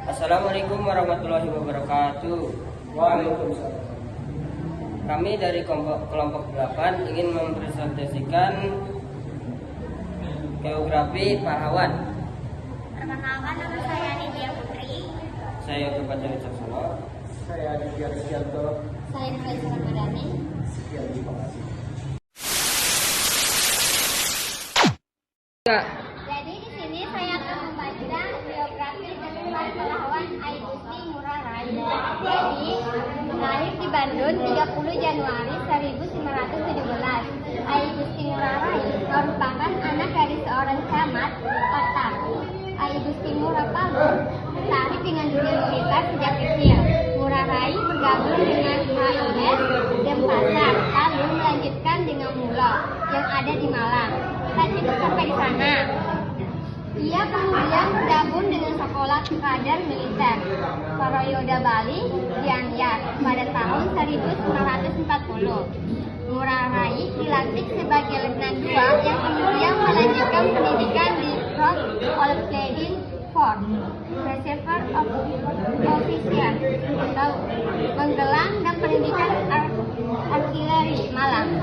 Assalamualaikum warahmatullahi wabarakatuh. Waalaikumsalam. Kami dari kelompok 8 ingin mempresentasikan geografi Pahlawan. Perkenalkan, nama saya Nidia Putri. Saya Kepada Wicaksono. Saya Aditya Rizkianto. Saya Nurul Ramadhani. Sekian, terima kasih. Jadi di sini saya akan membaca biografi tentang pahlawan Igusti Ngurah Rai. Jadi lahir di Bandung 30 Januari 1917. Igusti Ngurah Rai merupakan anak dari seorang camat kota. Igusti Ngurah Palu tertarik dengan dunia militer sejak kecil. Ngurah Rai bergabung dengan HIS Denpasar, lalu melanjutkan dengan Mulo yang ada di Malang. Tak cukup sampai di sana, ia kemudian bergabung dengan sekolah kader militer Parayoda Bali Gianyar pada tahun 1940. Ngurah Rai dilantik sebagai Letnan II yang kemudian melanjutkan pendidikan di Royal Academy for Reservoir Officer atau Menggelang dan Pendidikan Artileri Malang.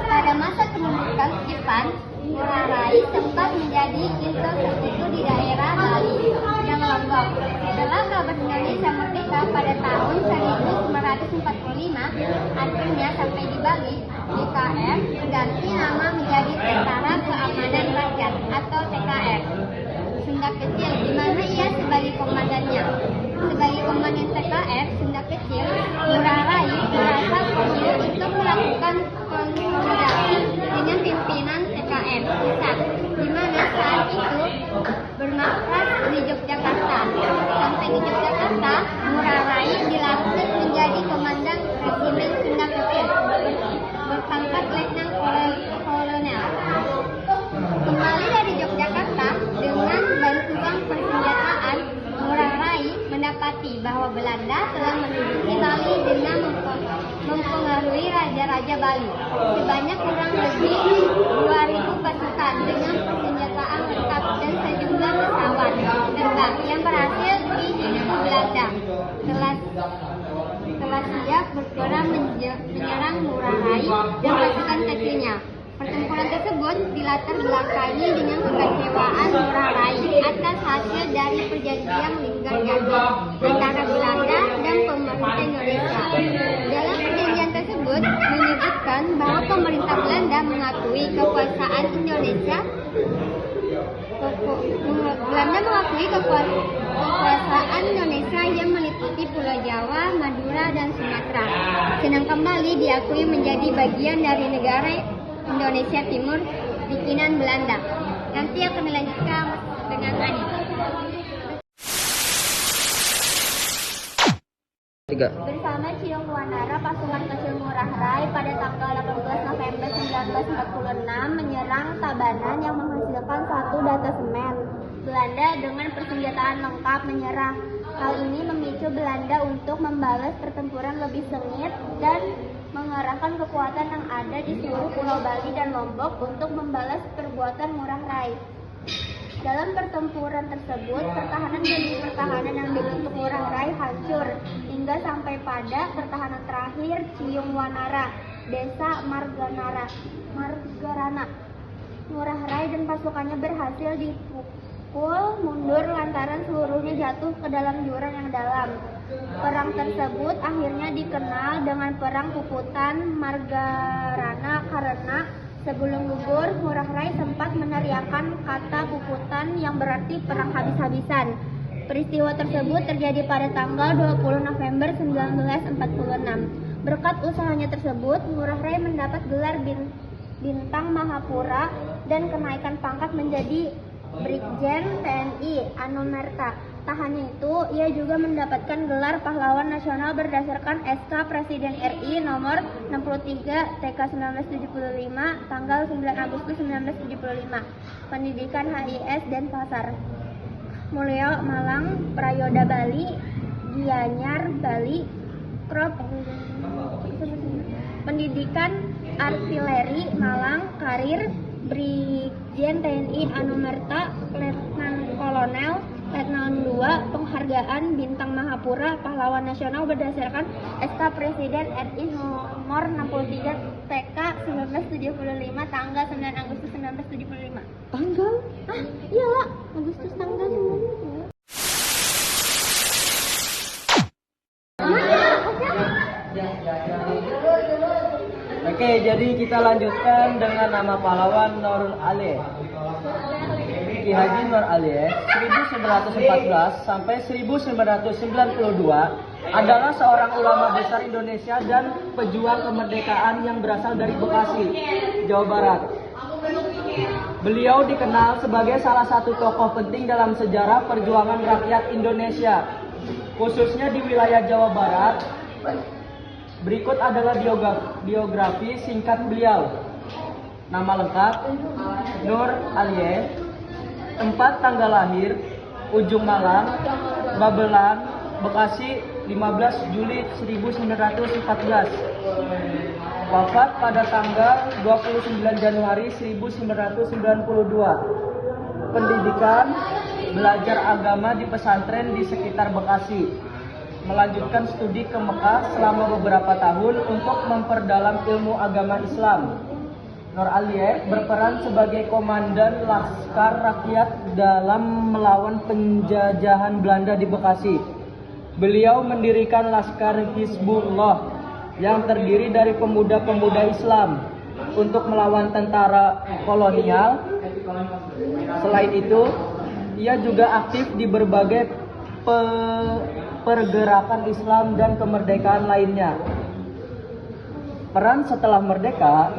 Pada masa kependudukan Jepang, Ngurah Rai sempat menjadi institusi di daerah Bali dan Lombok. Setelah kabar Indonesia merdeka pada tahun 1945, akhirnya sampai di Bali, TKR berganti nama menjadi Tentara Keamanan Rakyat atau TKR. Sunda Kecil, di mana ia sebagai komandannya. Sebagai komandan TKR Sunda Kecil, Ngurah Rai merasa perlu untuk melakukan konsolidasi dengan pimpinan TKR pusat, di mana saat itu bermarkas di Yogyakarta. Sampai di Yogyakarta, Ngurah Rai dilantik menjadi komandan Resimen Sunda Kecil, berpangkat Letnan Kolonel. Kembali dari Yogyakarta dengan bantuan persenjataan, Ngurah Rai mendapati bahwa Belanda telah menduduki Bali dengan mempengaruhi raja-raja Bali. Sebanyak kurang lebih 2.000 pasukan dengan persenjataan lengkap dan sejumlah pesawat terbang yang berhasil dihimpun Belanda. Telah siap berperang menyerang Ngurah Rai dan pasukan kecilnya. Pertempuran tersebut dilatar belakangi dengan kekecewaan Ngurah Rai atas hasil dari perjanjian Linggarjati antara Belanda dan pemerintah Indonesia. Dalam perjanjian tersebut menyebutkan bahwa pemerintah Belanda mengakui kekuasaan Indonesia. Belanda mengakui kekuasaan Indonesia yang meliputi Pulau Jawa, Madura, dan Sumatera. Sedangkan Bali diakui menjadi bagian dari negara Indonesia Timur bikinan Belanda. Nanti akan dilanjutkan dengan Ani. Bersama Ciung Wanara, pasukan kecil Ngurah Rai pada tanggal 18 November 1946 menyerang Tabanan yang menghasilkan satu datasemen. Belanda dengan persenjataan lengkap menyerah. Hal ini memicu Belanda untuk membalas pertempuran lebih sengit dan mengerahkan kekuatan yang ada di seluruh Pulau Bali dan Lombok untuk membalas perbuatan Ngurah Rai. Dalam pertempuran tersebut, pertahanan demi pertahanan yang dibentuk Ngurah Rai hancur hingga sampai pada pertahanan terakhir Ciung Wanara, Desa Margarana. Ngurah Rai dan pasukannya berhasil dipukul mundur lantaran seluruhnya jatuh ke dalam jurang yang dalam. Perang tersebut akhirnya dikenal dengan Perang Puputan Margarana karena sebelum gugur, Ngurah Rai sempat meneriakkan kata Puputan yang berarti perang habis-habisan. Peristiwa tersebut terjadi pada tanggal 20 November 1946. Berkat usahanya tersebut, Ngurah Rai mendapat gelar Bintang Mahapura dan kenaikan pangkat menjadi Brigjen TNI Anumerta. Tak hanya itu, ia juga mendapatkan gelar Pahlawan Nasional berdasarkan SK Presiden RI nomor 63 TK 1975 tanggal 9 Agustus 1975. Pendidikan HIS Denpasar, Mulyo Malang, Prayoda Bali, Gianyar Bali, Krop Pendidikan Artileri Malang, Karir Brigjen TNI Anumerta, Letnan Kolonel, Letnan II, penghargaan Bintang Mahapura Pahlawan Nasional berdasarkan SK Presiden RI nomor 63 TK 1975 tanggal 9 Agustus 1975. Tanggal? Ah, iyalah, Agustus tanggal 9. Oke, jadi kita lanjutkan dengan nama pahlawan Nur Ali. Ki Haji Nur Ali 1914 sampai 1992 adalah seorang ulama besar Indonesia dan pejuang kemerdekaan yang berasal dari Bekasi, Jawa Barat. Beliau dikenal sebagai salah satu tokoh penting dalam sejarah perjuangan rakyat Indonesia, khususnya di wilayah Jawa Barat. Berikut adalah biografi singkat beliau. Nama lengkap: Nur Aliye, tempat tanggal lahir Ujung Malang, Babelan, Bekasi, 15 Juli 1914. Wafat pada tanggal 29 Januari 1992. Pendidikan: belajar agama di pesantren di sekitar Bekasi. Melanjutkan studi ke Mekah selama beberapa tahun untuk memperdalam ilmu agama Islam. Nur Aliye berperan sebagai komandan Laskar Rakyat dalam melawan penjajahan Belanda di Bekasi. Beliau mendirikan Laskar Hizbullah yang terdiri dari pemuda-pemuda Islam untuk melawan tentara kolonial. Selain itu, ia juga aktif di berbagai pergerakan Islam dan kemerdekaan lainnya. Peran setelah merdeka,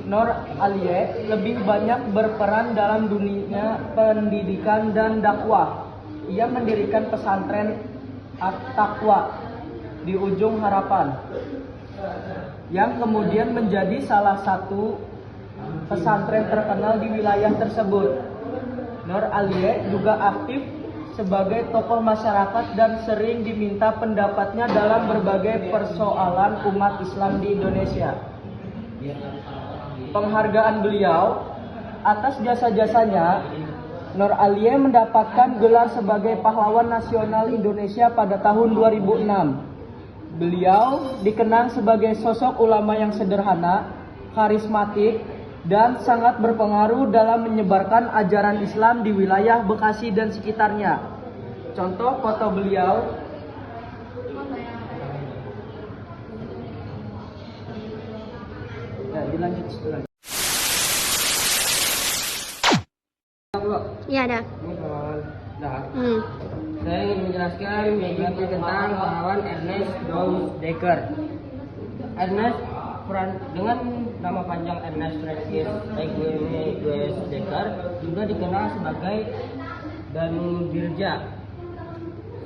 Nur Aliye lebih banyak berperan dalam dunia pendidikan dan dakwah. Ia mendirikan pesantren At-Taqwa di Ujung Harapan, yang kemudian menjadi salah satu pesantren terkenal di wilayah tersebut. Nur Aliye juga aktif sebagai tokoh masyarakat dan sering diminta pendapatnya dalam berbagai persoalan umat Islam di Indonesia. Penghargaan beliau atas jasa-jasanya, Nur Aliye mendapatkan gelar sebagai Pahlawan Nasional Indonesia pada tahun 2006. Beliau dikenang sebagai sosok ulama yang sederhana, karismatik, dan sangat berpengaruh dalam menyebarkan ajaran Islam di wilayah Bekasi dan sekitarnya. Contoh foto beliau. Ya, dilanjut setelah. Iya, ada. Ini pahlawan. Nah, Hmm. saya ingin menjelaskan biografi tentang pahlawan Ernest Decker. Ernest dengan nama panjang Ernest Francis Eugene Decker juga dikenal sebagai Danudirja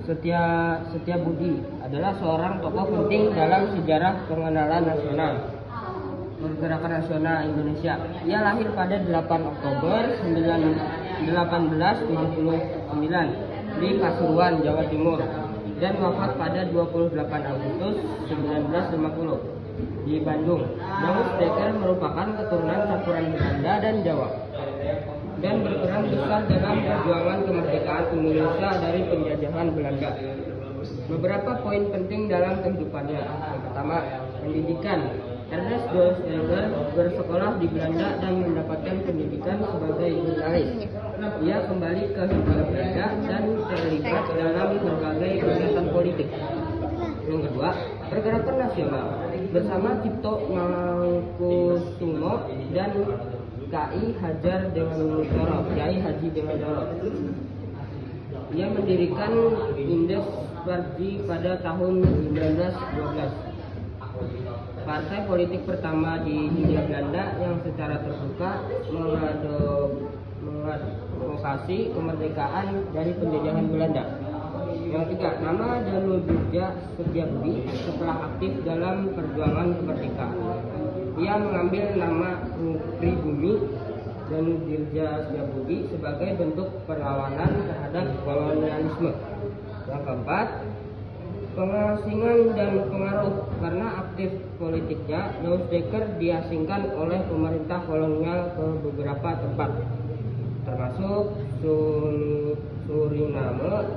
Setia Budi, adalah seorang tokoh penting dalam sejarah pengenalan nasional pergerakan nasional Indonesia. Ia lahir pada 8 Oktober 1879 di Pasuruan, Jawa Timur, dan wafat pada 28 Agustus 1950 di Bandung. Daus Decker merupakan keturunan campuran Belanda dan Jawa dan berperan besar dalam perjuangan kemerdekaan Indonesia dari penjajahan Belanda. Beberapa poin penting dalam kehidupannya. Yang pertama, pendidikan. Ernest Decker bersekolah di Belanda dan mendapatkan pendidikan sebagai jurnalis. Ia kembali ke Hindia Belanda dan terlibat dalam berbagai kegiatan politik. Yang kedua, pergerakan nasional bersama Cipto Mangkusumo dan Kiai Haji Dewanoro. Ia mendirikan Indeks Parti pada tahun 1912. Partai politik pertama di Hindia Belanda yang secara terbuka mengadvokasi kemerdekaan dari penjajahan Belanda. Yang ketiga, nama Danudirja Setia Budi setelah aktif dalam perjuangan kemerdekaan. Ia mengambil nama pribumi Danudirja Setia Budi sebagai bentuk perlawanan terhadap kolonialisme. Yang keempat, pengasingan dan pengaruh. Karena aktif politiknya, Daus Decker diasingkan oleh pemerintah kolonial ke beberapa tempat, termasuk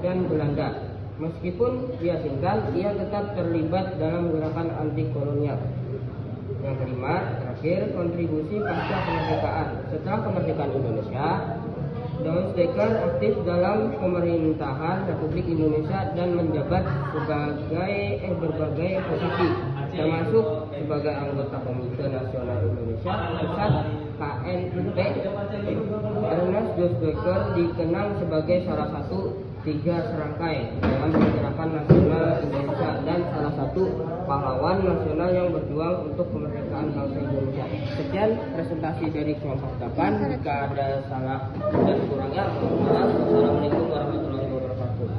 dan Belanda. Meskipun diasingkan, ia tetap terlibat dalam gerakan anti kolonial. Yang kelima, terakhir, kontribusi pasca kemerdekaan. Setelah kemerdekaan Indonesia, Daun Dekker aktif dalam pemerintahan Republik Indonesia dan menjabat sebagai berbagai posisi, termasuk sebagai anggota Komite Nasional Indonesia Pusat KNP. Ernest Daun Dekker dikenang sebagai salah satu tiga serangkai dalam gerakan nasional Indonesia dan salah satu pahlawan nasional yang berjuang untuk kemerdekaan bangsa Indonesia. Sekian presentasi dari kelompok 8. Jika ada salah dan kurangnya, mohon maaf. Wassalamualaikum warahmatullahi wabarakatuh.